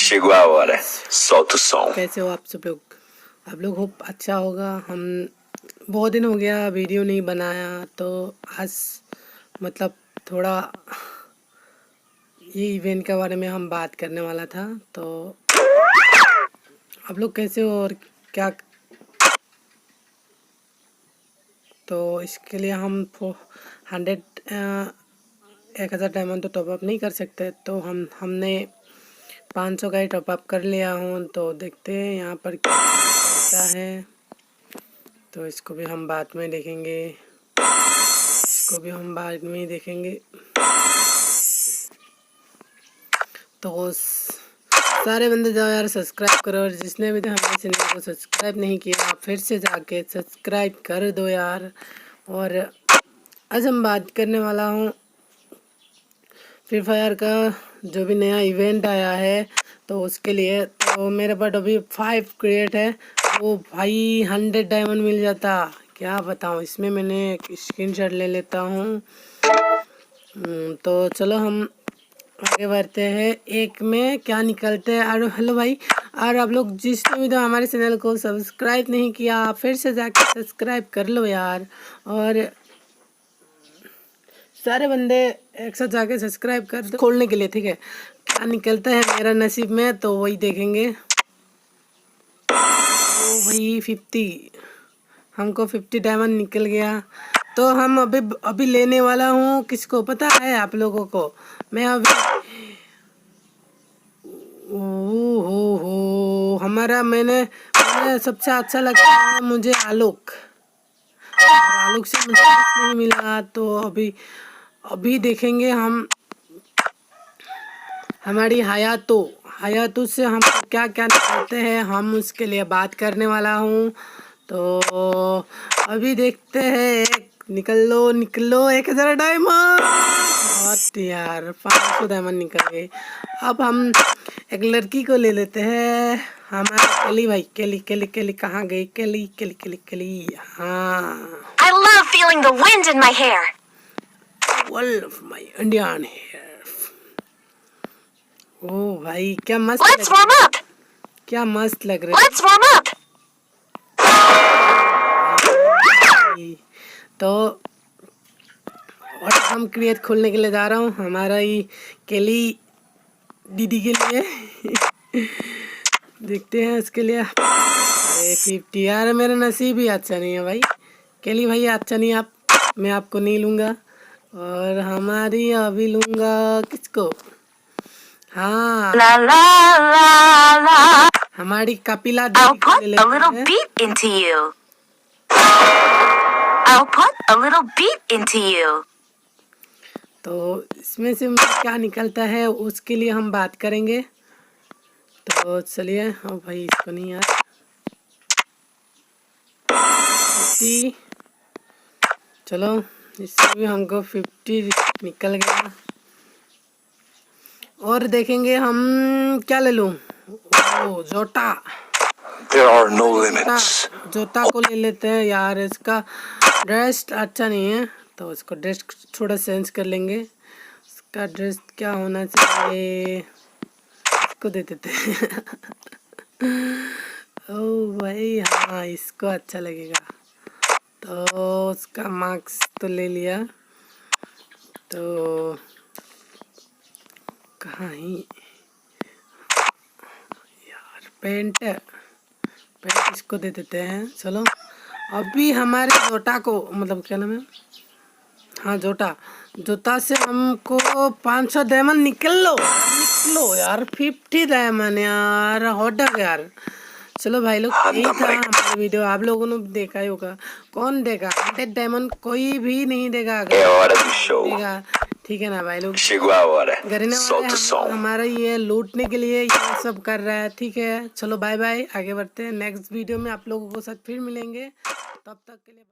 Chegou a hora, solta o som. कैसे हो आप सब लोग? आप लोग हो अच्छा होगा। हम बहुत दिन हो गया वीडियो नहीं बनाया, तो आज मतलब थोड़ा ये इवेंट के बारे में हम बात करने वाला था। तो आप लोग कैसे हो और क्या? तो इसके लिए हम 1000 डायमंड तो टॉपअप नहीं कर सकते, तो हमने 500 का ही टॉपअप कर लिया हूँ। तो देखते हैं यहाँ पर क्या होता है। तो इसको भी हम बाद में देखेंगे, इसको भी हम बाद में ही देखेंगे। तो सारे बंदे जाओ यार, सब्सक्राइब करो, और जिसने भी हमारे चैनल को सब्सक्राइब नहीं किया आप फिर से जाके सब्सक्राइब कर दो यार। और आज हम बात करने वाला हूँ फ्री फायर का जो भी नया इवेंट आया है, तो उसके लिए तो मेरे पास अभी 5 क्रिएट है। वो भाई 100 डायमंड मिल जाता, क्या बताऊँ। इसमें मैंने एक स्क्रीनशॉट ले लेता हूँ। तो चलो हम आगे बढ़ते हैं। एक में क्या निकलते हैं। और हेलो भाई, और आप लोग जिसने भी तो हमारे चैनल को सब्सक्राइब नहीं किया आप फिर से जाके सब्सक्राइब कर लो यार। और सारे बंदे एक साथ जाके सब्सक्राइब कर दो खोलने के लिए, ठीक है। क्या निकलता है मेरा नसीब में तो वही देखेंगे। ओ भाई 50, हमको 50 डायमंड निकल गया। तो हम अभी लेने वाला हूँ, किसको पता है आप लोगों को? मैं अभी हो हमारा मैंने सबसे अच्छा लगता है मुझे आलोक। आलोक से मुझे कुछ नहीं मिला, तो अभी देखेंगे हम हमारी हयातों से हम क्या क्या निकलते हैं, हम उसके लिए बात करने वाला हूँ। तो अभी देखते हैं। निकलो 1000 डायमंड, बहुत यार 500 डायमंड निकल गए। अब हम एक लड़की को ले लेते हैं, हमारा केली भाई। केली कहाँ गई? केली हाँ। I love feeling the wind in my hair. Wolf my Indian hair. ओ भाई क्या मस्त Let's warm up. क्या मस्त लग रहा है। Let's warm up. तो और हम क्रिएट खोलने के लिए जा रहा हूँ हमारा ही केली दीदी के लिए। देखते हैं उसके लिए। अरे 50 यार, मेरा नसीब ही अच्छा नहीं है भाई। केली भाई अच्छा नहीं, आप मैं आपको नहीं लूँगा। और हमारी अभी लूँगा किसको? हाँ La la la la. हमारी कपिला I'll दीदी को put ले a लेते little हैं। beat into you. I'll put a little beat into you. तो इसमें से मुझे क्या निकलता है उसके लिए हम बात करेंगे। तो चलिए। हाँ भाई इसको नहीं यार। 50, चलो इससे भी हमको 50 निकल गया। और देखेंगे हम क्या ले लूँ। ओ जोटा, There are no limits. जोटा को ले लेते हैं यार। इसका ड्रेस अच्छा नहीं है, तो इसको ड्रेस थोड़ा चेंज कर लेंगे। इसका ड्रेस क्या होना चाहिए, इसको दे देते हैं। ओ भाई हाँ, इसको अच्छा लगेगा। तो उसका मार्क्स तो ले लिया। तो कहाँ ही यार, पेंट इसको दे देते हैं। चलो अभी हमारे जोटा को, मतलब क्या नाम है, हाँ जोटा से हमको 500 डायमंड निकलो यार। 50 डायमंड यार, हॉटडॉग यार। चलो भाई लोग, यही था हमारा वीडियो। आप लोगों ने देखा ही होगा। कौन देगा 100 डायमंड? कोई भी नहीं देगा। É hora do show. देगा, ठीक है ना भाई लोग। Chegou a hora, घरने solta o som. हमारा ये लूटने के लिए ये सब कर रहा है, ठीक है। चलो बाय बाय, आगे बढ़ते हैं। नेक्स्ट वीडियो में आप लोगों को साथ फिर मिलेंगे, तब तक के लिए।